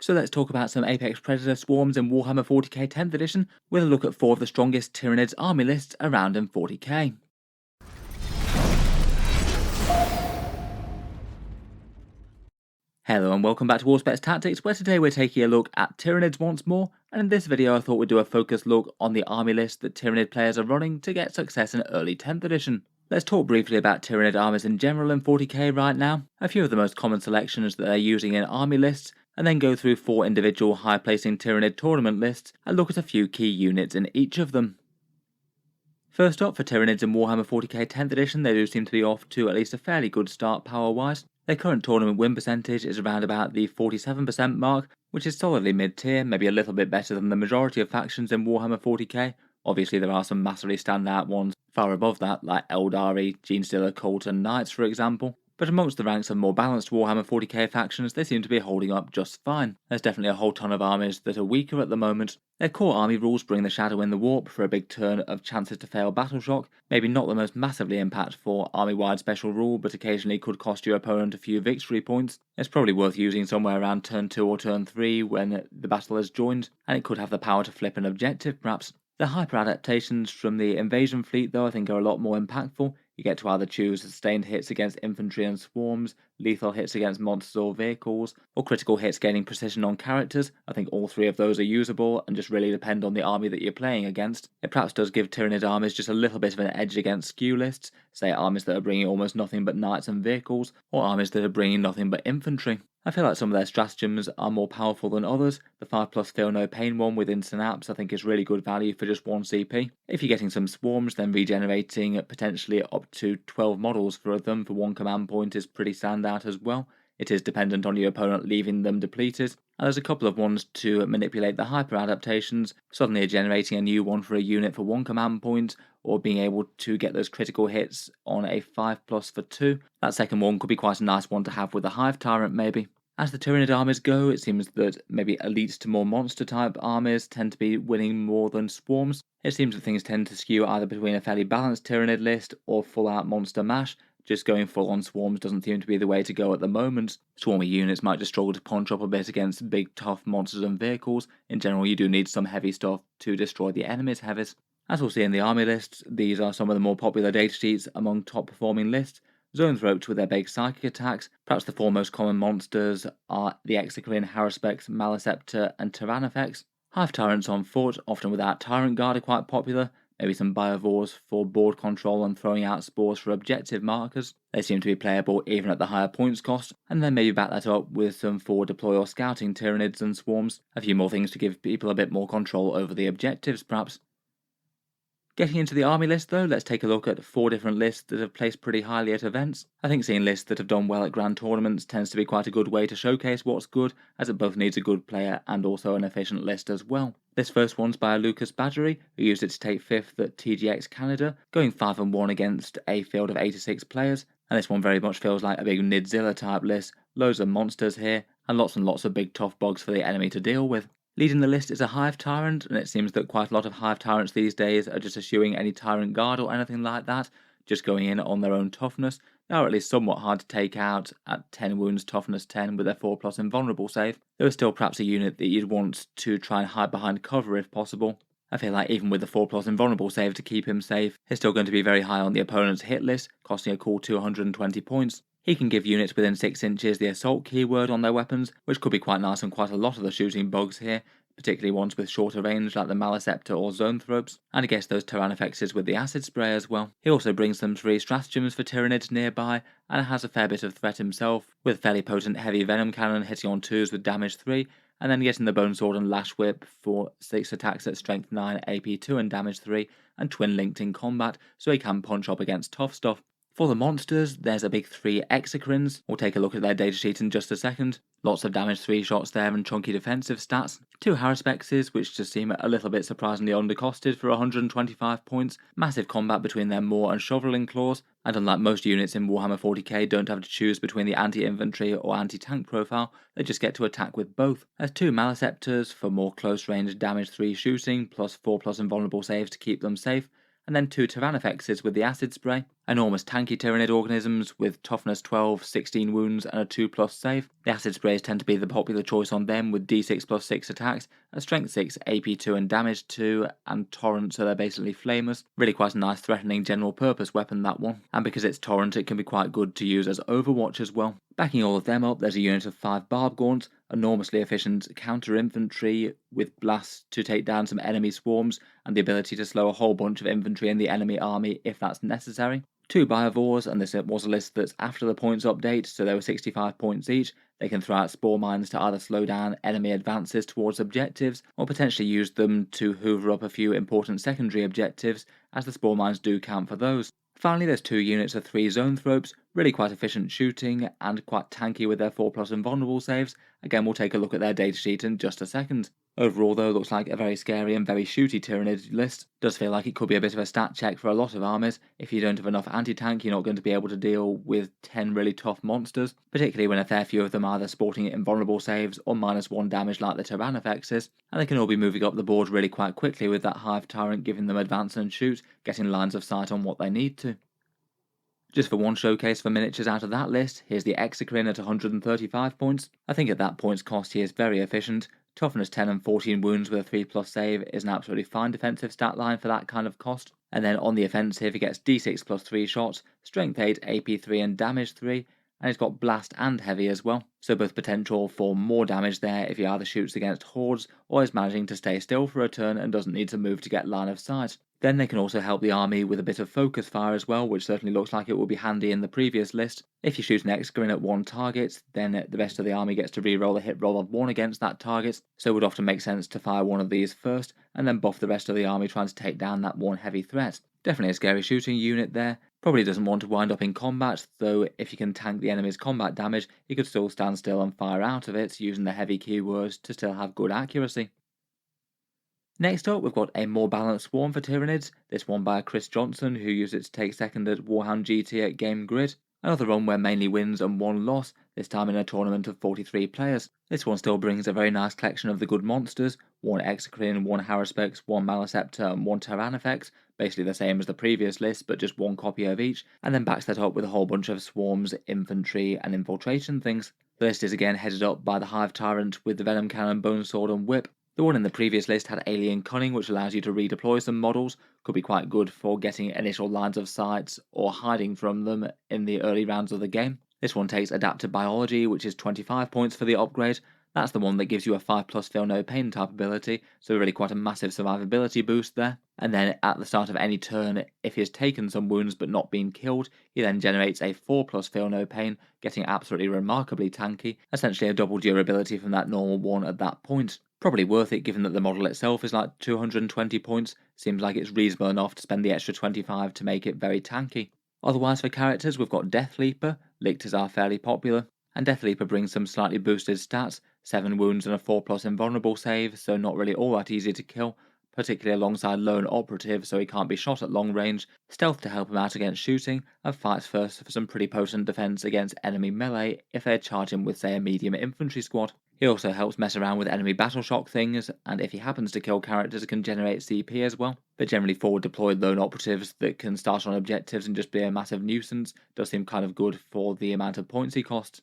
So let's talk about some Apex Predator swarms in Warhammer 40k 10th edition, with a look at 4 of the strongest Tyranids army lists around in 40k. Hello and welcome back to Auspex Tactics, where today we're taking a look at Tyranids once more, and in this video I thought we'd do a focused look on the army list that Tyranid players are running to get success in early 10th edition. Let's talk briefly about Tyranid armies in general in 40k right now, a few of the most common selections that they're using in army lists, and then go through 4 individual high-placing Tyranid tournament lists and look at a few key units in each of them. First up, for Tyranids in Warhammer 40k 10th edition, they do seem to be off to at least a fairly good start power-wise. Their current tournament win percentage is around about the 47% mark, which is solidly mid-tier, maybe a little bit better than the majority of factions in Warhammer 40k. Obviously there are some massively standout ones far above that, like Eldari, Nidzilla, Cult and Nids for example. But amongst the ranks of more balanced Warhammer 40k factions, they seem to be holding up just fine. There's definitely a whole ton of armies that are weaker at the moment. Their core army rules bring the Shadow in the Warp for a big turn of chances to fail Battle Shock, maybe not the most massively impactful army-wide special rule, but occasionally could cost your opponent a few victory points. It's probably worth using somewhere around turn 2 or turn 3 when the battle has joined, and it could have the power to flip an objective perhaps. The hyper adaptations from the invasion fleet though I think are a lot more impactful. You get to either choose sustained hits against infantry and swarms, lethal hits against monsters or vehicles, or critical hits gaining precision on characters. I think all 3 of those are usable and just really depend on the army that you're playing against. It perhaps does give Tyranid armies just a little bit of an edge against skew lists, say armies that are bringing almost nothing but knights and vehicles, or armies that are bringing nothing but infantry. I feel like some of their stratagems are more powerful than others. The 5+ Feel No Pain one with Synapse I think is really good value for just 1 CP. If you're getting some swarms, then regenerating potentially up to 12 models for them for 1 command point is pretty standout as well. It is dependent on your opponent leaving them depleted, and there's a couple of ones to manipulate the hyper adaptations, suddenly generating a new one for a unit for 1 command point, or being able to get those critical hits on a 5+ for 2. That second one could be quite a nice one to have with a Hive Tyrant maybe. As the Tyranid armies go, it seems that maybe elites to more monster type armies tend to be winning more than swarms. It seems that things tend to skew either between a fairly balanced Tyranid list or full out monster mash. Just going full on swarms doesn't seem to be the way to go at the moment. Swarmy units might just struggle to punch up a bit against big tough monsters and vehicles. In general you do need some heavy stuff to destroy the enemy's heavies. As we'll see in the army lists, these are some of the more popular datasheets among top performing lists. Zoanthropes with their big psychic attacks. Perhaps the 4 most common monsters are the Exocrines, Auspex, Maleceptor and Tyranids. Hive Tyrants on foot, often without Tyrant Guard, are quite popular. Maybe some Biovores for board control and throwing out spores for objective markers. They seem to be playable even at the higher points cost, and then maybe back that up with some forward deploy or scouting Tyranids and swarms. A few more things to give people a bit more control over the objectives perhaps. Getting into the army list though, let's take a look at 4 different lists that have placed pretty highly at events. I think seeing lists that have done well at grand tournaments tends to be quite a good way to showcase what's good, as it both needs a good player and also an efficient list as well. This first one's by Lucas Badgery, who used it to take 5th at TGX Canada, going 5-1 against a field of 86 players, and this one very much feels like a big Nidzilla type list, loads of monsters here, and lots of big tough bugs for the enemy to deal with. Leading the list is a Hive Tyrant, and it seems that quite a lot of Hive Tyrants these days are just eschewing any Tyrant Guard or anything like that, just going in on their own toughness. They are at least somewhat hard to take out at 10 wounds, toughness 10 with their 4+ invulnerable save. There is still perhaps a unit that you'd want to try and hide behind cover if possible. I feel like even with the 4+ invulnerable save to keep him safe, he's still going to be very high on the opponent's hit list, costing a cool 220 points. He can give units within 6 inches the assault keyword on their weapons, which could be quite nice on quite a lot of the shooting bugs here, particularly ones with shorter range like the Maleceptor or Zoanthropes, and I guess those Tyrannifexes with the acid spray as well. He also brings some 3 stratagems for Tyranids nearby, and has a fair bit of threat himself, with fairly potent heavy venom cannon hitting on 2s with damage 3, and then getting the Bone Sword and Lash Whip for 6 attacks at strength 9, AP 2 and damage 3, and twin linked in combat, so he can punch up against tough stuff. For the monsters, there's a big 3 Exocrines. We'll take a look at their datasheet in just a second. Lots of damage 3 shots there and chunky defensive stats. 2 Auspexes, which just seem a little bit surprisingly undercosted for 125 points. Massive combat between their Maw and Shoveling Claws, and unlike most units in Warhammer 40k don't have to choose between the anti-infantry or anti-tank profile, they just get to attack with both. There's 2 Maleceptors for more close range damage 3 shooting, plus 4+ invulnerable saves to keep them safe, and then 2 Tyrannifexes with the acid spray. Enormous tanky Tyranid organisms with toughness 12, 16 wounds and a 2+ save. The acid sprays tend to be the popular choice on them with d6+6 attacks, a strength 6, AP2 and damage 2, and torrent, so they're basically flamers. Really quite a nice threatening general purpose weapon, that one. And because it's torrent, it can be quite good to use as overwatch as well. Backing all of them up, there's a unit of 5 barb gaunts, enormously efficient counter infantry with blasts to take down some enemy swarms and the ability to slow a whole bunch of infantry in the enemy army if that's necessary. 2 Biovores, and this was a list that's after the points update, so there were 65 points each. They can throw out spore mines to either slow down enemy advances towards objectives, or potentially use them to hoover up a few important secondary objectives, as the spore mines do count for those. Finally, there's 2 units of 3 Zoanthropes, really quite efficient shooting and quite tanky with their 4+ invulnerable saves. Again, we'll take a look at their datasheet in just a second. Overall though, looks like a very scary and very shooty Tyranid list. Does feel like it could be a bit of a stat check for a lot of armies. If you don't have enough anti-tank, you're not going to be able to deal with 10 really tough monsters, particularly when a fair few of them are either sporting invulnerable saves or -1 damage like the Tyranids, and they can all be moving up the board really quite quickly with that Hive Tyrant giving them advance and shoot, getting lines of sight on what they need to. Just for one showcase for miniatures out of that list, here's the Exocrine at 135 points. I think at that points cost he is very efficient. Toughness 10 and 14 wounds with a 3+ save is an absolutely fine defensive stat line for that kind of cost. And then on the offensive he gets d6+3 shots, strength 8, AP3 and damage 3, and he's got blast and heavy as well. So both potential for more damage there if he either shoots against hordes or is managing to stay still for a turn and doesn't need to move to get line of sight. Then they can also help the army with a bit of focus fire as well, which certainly looks like it will be handy in the previous list. If you shoot an Exocrine at one target, then the rest of the army gets to reroll a hit roll of 1 against that target, so it would often make sense to fire one of these first, and then buff the rest of the army trying to take down that one heavy threat. Definitely a scary shooting unit there. Probably doesn't want to wind up in combat, though if you can tank the enemy's combat damage, you could still stand still and fire out of it using the heavy keywords to still have good accuracy. Next up, we've got a more balanced swarm for Tyranids, this one by Chris Johnson, who used it to take second at Warhammer GT at Game Grid. Another run where mainly wins and 1 loss, this time in a tournament of 43 players. This one still brings a very nice collection of the good monsters, 1 Exocrine, 1 Auspex, 1 Maleceptor and 1 Tyranids, basically the same as the previous list but just 1 copy of each, and then backs that up with a whole bunch of swarms, infantry and infiltration things. The list is again headed up by the Hive Tyrant with the Venom Cannon, Bone Sword and Whip. The one in the previous list had Alien Cunning, which allows you to redeploy some models, could be quite good for getting initial lines of sight or hiding from them in the early rounds of the game. This one takes Adaptive Biology, which is 25 points for the upgrade. That's the one that gives you a 5+ Feel No Pain type ability, so really quite a massive survivability boost there. And then at the start of any turn, if he has taken some wounds but not been killed, he then generates a 4+ Feel No Pain, getting absolutely remarkably tanky, essentially a double durability from that normal one at that point. Probably worth it given that the model itself is like 220 points, seems like it's reasonable enough to spend the extra 25 to make it very tanky. Otherwise for characters we've got Death Leaper, Lictors are fairly popular, and Death Leaper brings some slightly boosted stats, 7 wounds and a 4+ invulnerable save, so not really all that easy to kill, particularly alongside Lone Operative so he can't be shot at long range, stealth to help him out against shooting, and fights first for some pretty potent defense against enemy melee if they charge him with say a medium infantry squad. He also helps mess around with enemy battle shock things, and if he happens to kill characters, it can generate CP as well. But generally forward deployed lone operatives that can start on objectives and just be a massive nuisance does seem kind of good for the amount of points he costs.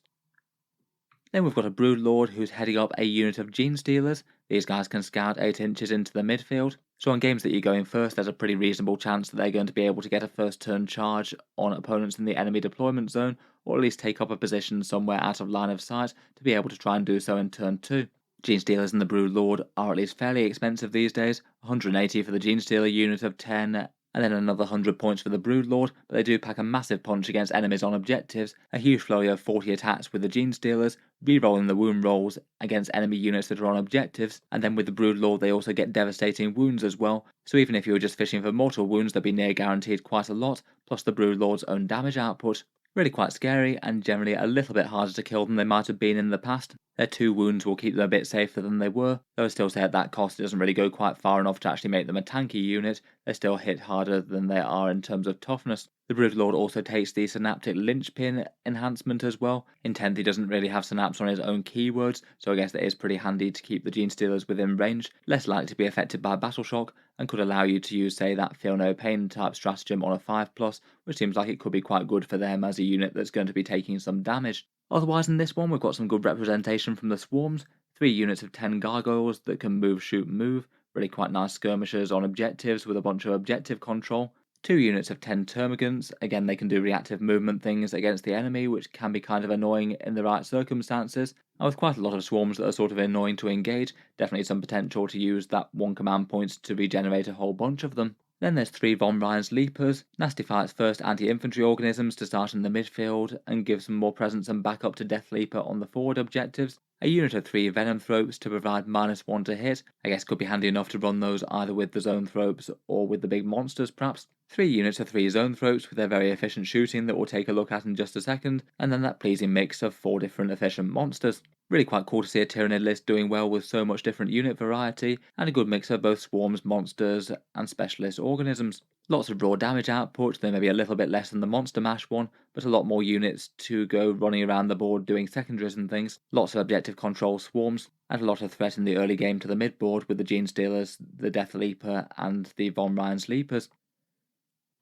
Then we've got a Broodlord who's heading up a unit of Gene Stealers. These guys can scout 8 inches into the midfield, so on games that you're going first there's a pretty reasonable chance that they're going to be able to get a first turn charge on opponents in the enemy deployment zone, or at least take up a position somewhere out of line of sight to be able to try and do so in turn 2. Gene Stealers and the Broodlord are at least fairly expensive these days, 180 for the Gene Stealer unit of 10, and then another 100 points for the Broodlord, but they do pack a massive punch against enemies on objectives, a huge flurry of 40 attacks with the Gene Stealers, re-rolling the wound rolls against enemy units that are on objectives, and then with the Broodlord they also get devastating wounds as well, so even if you were just fishing for mortal wounds they'd be near guaranteed quite a lot, plus the Broodlord's own damage output. Really quite scary, and generally a little bit harder to kill than they might have been in the past. Their 2 wounds will keep them a bit safer than they were, though I still say at that cost it doesn't really go quite far enough to actually make them a tanky unit. They still hit harder than they are in terms of toughness. The Broodlord also takes the Synaptic Linchpin enhancement as well. In 10th he doesn't really have synapse on his own keywords, so I guess that is pretty handy to keep the Gene Stealers within range, less likely to be affected by Battle Shock, and could allow you to use, say, that Feel No Pain type stratagem on a 5+, which seems like it could be quite good for them as a unit that's going to be taking some damage. Otherwise in this one we've got some good representation from the swarms, 3 units of 10 gargoyles that can move, shoot, move, really quite nice skirmishers on objectives with a bunch of objective control. 2 units of 10 termagants, again they can do reactive movement things against the enemy, which can be kind of annoying in the right circumstances, and with quite a lot of swarms that are sort of annoying to engage, definitely some potential to use that 1 command point to regenerate a whole bunch of them. Then there's 3 Von Ryan's Leapers, Nasty Fight's first anti-infantry organisms to start in the midfield and give some more presence and backup to Death Leaper on the forward objectives. A unit of 3 Venomthropes to provide -1 to hit, I guess could be handy enough to run those either with the Zoanthropes or with the big monsters perhaps. 3 units of 3 Zoanthropes with their very efficient shooting that we'll take a look at in just a second, and then that pleasing mix of 4 different efficient monsters. Really quite cool to see a Tyranid list doing well with so much different unit variety, and a good mix of both swarms, monsters, and specialist organisms. Lots of raw damage output, they may be a little bit less than the Monster Mash one, but a lot more units to go running around the board doing secondaries and things, lots of objective control swarms, and a lot of threat in the early game to the mid board with the Gene Stealers, the Death Leaper, and the Von Ryan's Leapers.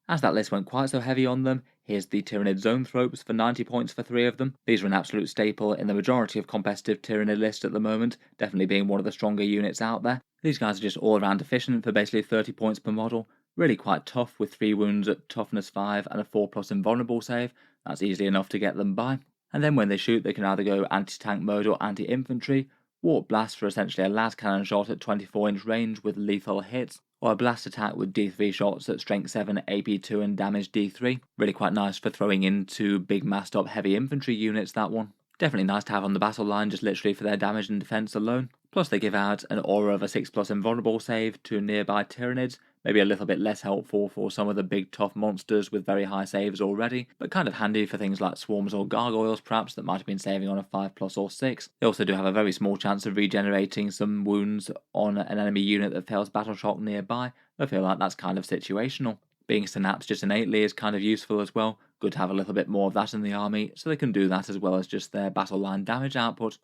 As that list went quite so heavy on them, here's the Tyranid Zoanthropes for 90 points for 3 of them. These are an absolute staple in the majority of competitive Tyranid lists at the moment, definitely being one of the stronger units out there. These guys are just all around efficient for basically 30 points per model, really quite tough with 3 wounds at toughness 5 and a 4+ invulnerable save, that's easily enough to get them by. And then when they shoot they can either go anti-tank mode or anti-infantry, Warp Blast for essentially a las cannon shot at 24-inch range with lethal hits, or a blast attack with D3 shots at strength 7, AP2 and damage D3. Really quite nice for throwing into big massed up heavy infantry units, that one. Definitely nice to have on the battle line just literally for their damage and defense alone. Plus they give out an aura of a 6+ invulnerable save to nearby Tyranids, maybe a little bit less helpful for some of the big tough monsters with very high saves already, but kind of handy for things like swarms or gargoyles perhaps that might have been saving on a 5+ or 6. They also do have a very small chance of regenerating some wounds on an enemy unit that fails battle shock nearby. I feel like that's kind of situational. Being synapse just innately is kind of useful as well. Good to have a little bit more of that in the army, so they can do that as well as just their battle line damage output.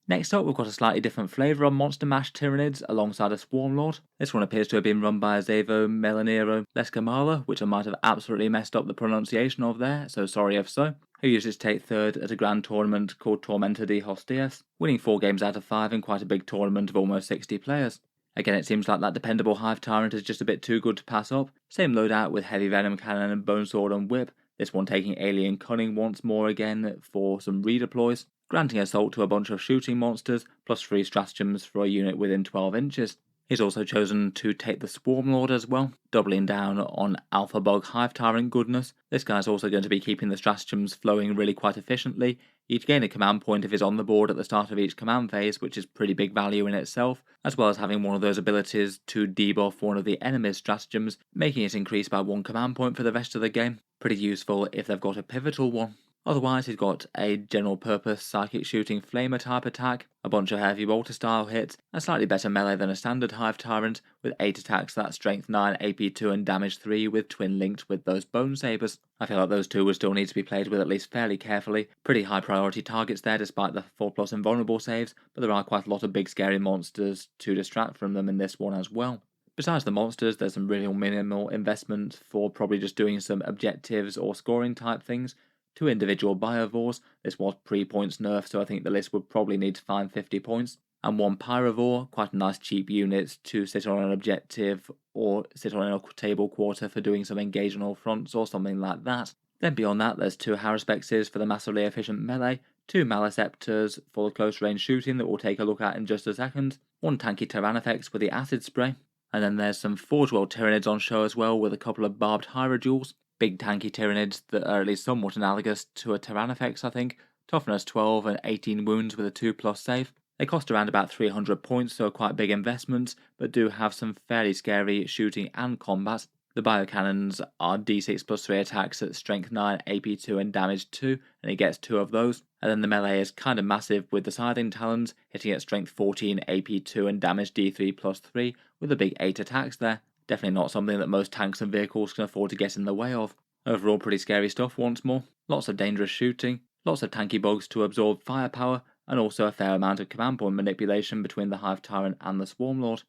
Next up, we've got a slightly different flavour on Monster Mash Tyranids alongside a Swarmlord. This one appears to have been run by Zavo Melanero Leskamala, which I might have absolutely messed up the pronunciation of there, so sorry if so, who used to take 3rd at a grand tournament called Tormenta de Hostias, winning 4 games out of 5 in quite a big tournament of almost 60 players. Again, it seems like that dependable Hive Tyrant is just a bit too good to pass up. Same loadout with Heavy Venom Cannon and Bone Sword and Whip, this one taking Alien Cunning once more again for some redeploys, granting assault to a bunch of shooting monsters, plus 3 stratagems for a unit within 12 inches. He's also chosen to take the Swarmlord as well, doubling down on Alpha Bug Hive Tyrant goodness. This guy's also going to be keeping the stratagems flowing really quite efficiently. Each gain a command point if he's on the board at the start of each command phase, which is pretty big value in itself, as well as having one of those abilities to debuff one of the enemy's stratagems, making it increase by 1 command point for the rest of the game. Pretty useful if they've got a pivotal one. Otherwise, he's got a general purpose psychic shooting flamer type attack, a bunch of heavy bolter style hits, and slightly better melee than a standard Hive Tyrant, with 8 attacks that's strength 9, AP2 and damage 3 with twin linked with those bone sabers. I feel like those two would still need to be played with at least fairly carefully. Pretty high priority targets there despite the 4+ invulnerable saves, but there are quite a lot of big scary monsters to distract from them in this one as well. Besides the monsters, there's some really minimal investment for probably just doing some objectives or scoring type things. 2 individual Biovores, this was pre-points nerf, so I think the list would probably need to find 50 points, and 1 Pyrovore, quite a nice cheap unit to sit on an objective or sit on a table quarter for doing some engage on all fronts or something like that. Then beyond that there's 2 Harrispexes for the massively efficient melee, 2 Maleceptors for the close range shooting that we'll take a look at in just a second, 1 tanky Tyrannifex with the acid spray, and then there's some Forge World Tyranids on show as well with a couple of barbed Hierodules. Big tanky Tyranids that are at least somewhat analogous to a Tyrannifex, I think. Toughness 12 and 18 wounds with a 2+ save. They cost around about 300 points, so quite big investments, but do have some fairly scary shooting and combat. The biocannons are d6 plus 3 attacks at strength 9, AP 2 and damage 2, and it gets 2 of those. And then the melee is kind of massive with the scything talons, hitting at strength 14, AP 2 and damage d3 plus 3, with a big 8 attacks there. Definitely not something that most tanks and vehicles can afford to get in the way of. Overall pretty scary stuff once more. Lots of dangerous shooting, lots of tanky bugs to absorb firepower, and also a fair amount of command point manipulation between the Hive Tyrant and the Swarmlord.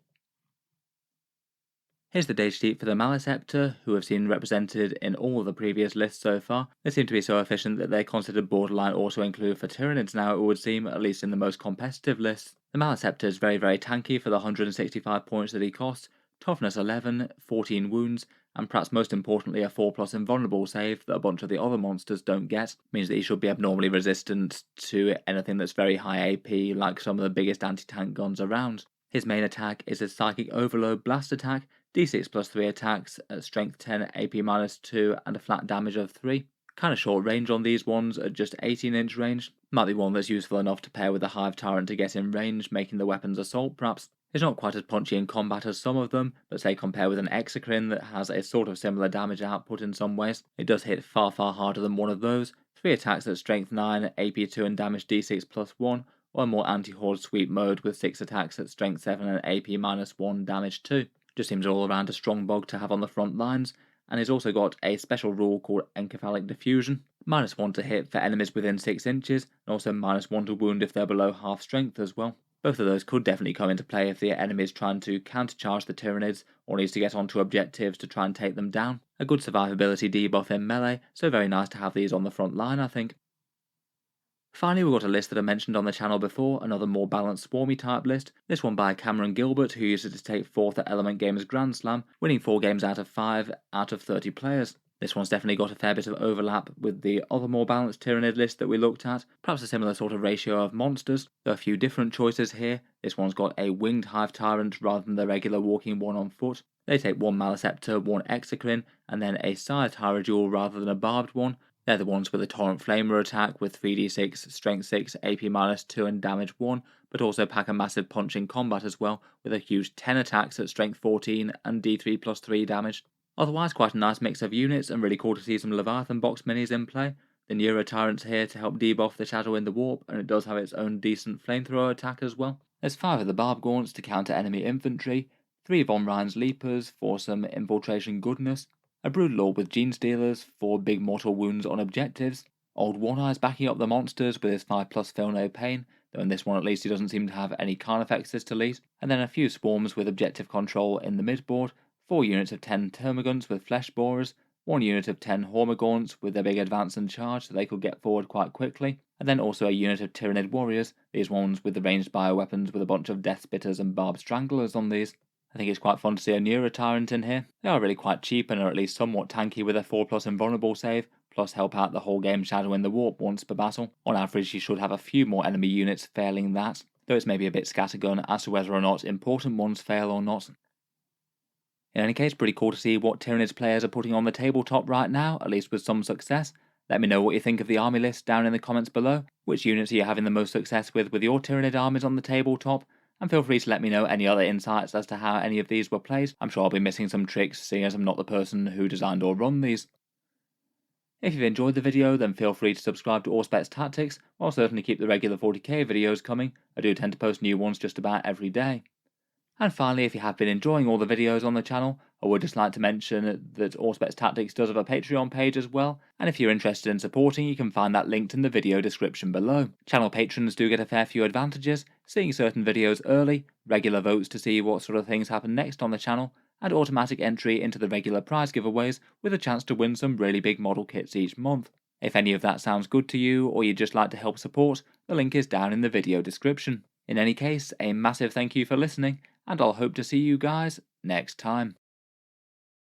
Here's the data sheet for the Maleceptor, who have seen represented in all of the previous lists so far. They seem to be so efficient that they're considered borderline auto-include for Tyranids now, it would seem, at least in the most competitive lists. The Maleceptor is very tanky for the 165 points that he costs, toughness 11, 14 wounds, and perhaps most importantly a 4+ invulnerable save that a bunch of the other monsters don't get. Means that he should be abnormally resistant to anything that's very high AP, like some of the biggest anti-tank guns around. His main attack is a Psychic Overload Blast attack, d6 plus 3 attacks at strength 10, AP minus 2, and a flat damage of 3. Kind of short range on these ones at just 18-inch range. Might be one that's useful enough to pair with the Hive Tyrant to get in range, making the weapon's assault perhaps. It's not quite as punchy in combat as some of them, but say compare with an Exocrine that has a sort of similar damage output in some ways. It does hit far harder than one of those. 3 attacks at strength 9, AP 2 and damage d6 plus 1, or a more anti-horde sweep mode with 6 attacks at strength 7 and AP minus 1 damage 2. Just seems all around a strong bug to have on the front lines, and he's also got a special rule called Encephalic Diffusion. -1 to hit for enemies within 6 inches, and also -1 to wound if they're below half strength as well. Both of those could definitely come into play if the enemy is trying to countercharge the Tyranids, or needs to get onto objectives to try and take them down. A good survivability debuff in melee, so very nice to have these on the front line I think. Finally, we've got a list that I mentioned on the channel before, another more balanced swarmy type list, this one by Cameron Gilbert, who used it to take 4th at Element Games Grand Slam, winning 4 games out of 5 out of 30 players. This one's definitely got a fair bit of overlap with the other more balanced Tyranid list that we looked at, perhaps a similar sort of ratio of monsters. There are a few different choices here. This one's got a winged Hive Tyrant rather than the regular walking one on foot. They take 1 Maleceptor, 1 Exocrine, and then a Scythe Hierodule rather than a barbed one. They're the ones with a Torrent Flamer attack with 3d6, strength 6, AP minus 2 and damage 1, but also pack a massive punch in combat as well, with a huge 10 attacks at strength 14 and d3 plus 3 damage. Otherwise quite a nice mix of units, and really cool to see some Leviathan box minis in play. The Neurotyrant's here to help debuff the Shadow in the Warp, and it does have its own decent flamethrower attack as well. There's 5 of the Barb Gaunts to counter enemy infantry, 3 Von Ryan's Leapers for some infiltration goodness, a Broodlord with Gene Stealers for big mortal wounds on objectives, Old One Eye's backing up the monsters with his 5+ Feel No Pain, though in this one at least he doesn't seem to have any Carnifexes this to lead, and then a few Swarms with objective control in the midboard, 4 units of 10 Termagants with Flesh Borers, 1 unit of 10 Hormagaunts with their big advance and charge so they could get forward quite quickly, and then also a unit of Tyranid Warriors, these ones with the ranged bioweapons with a bunch of Death Spitters and Barbed Stranglers on these. I think it's quite fun to see a Neurotyrant in here. They are really quite cheap and are at least somewhat tanky with a 4+ invulnerable save, plus help out the whole game Shadow in the Warp once per battle. On average you should have a few more enemy units failing that, though it's maybe a bit scattergun as to whether or not important ones fail or not. In any case, pretty cool to see what Tyranids players are putting on the tabletop right now, at least with some success. Let me know what you think of the army list down in the comments below. Which units are you having the most success with your Tyranid armies on the tabletop? And feel free to let me know any other insights as to how any of these were played. I'm sure I'll be missing some tricks, seeing as I'm not the person who designed or run these. If you've enjoyed the video, then feel free to subscribe to Auspex Tactics. I'll certainly keep the regular 40k videos coming. I do tend to post new ones just about every day. And finally, if you have been enjoying all the videos on the channel, I would just like to mention that Auspex Tactics does have a Patreon page as well, and if you're interested in supporting, you can find that linked in the video description below. Channel patrons do get a fair few advantages, seeing certain videos early, regular votes to see what sort of things happen next on the channel, and automatic entry into the regular prize giveaways with a chance to win some really big model kits each month. If any of that sounds good to you, or you'd just like to help support, the link is down in the video description. In any case, a massive thank you for listening, and I'll hope to see you guys next time.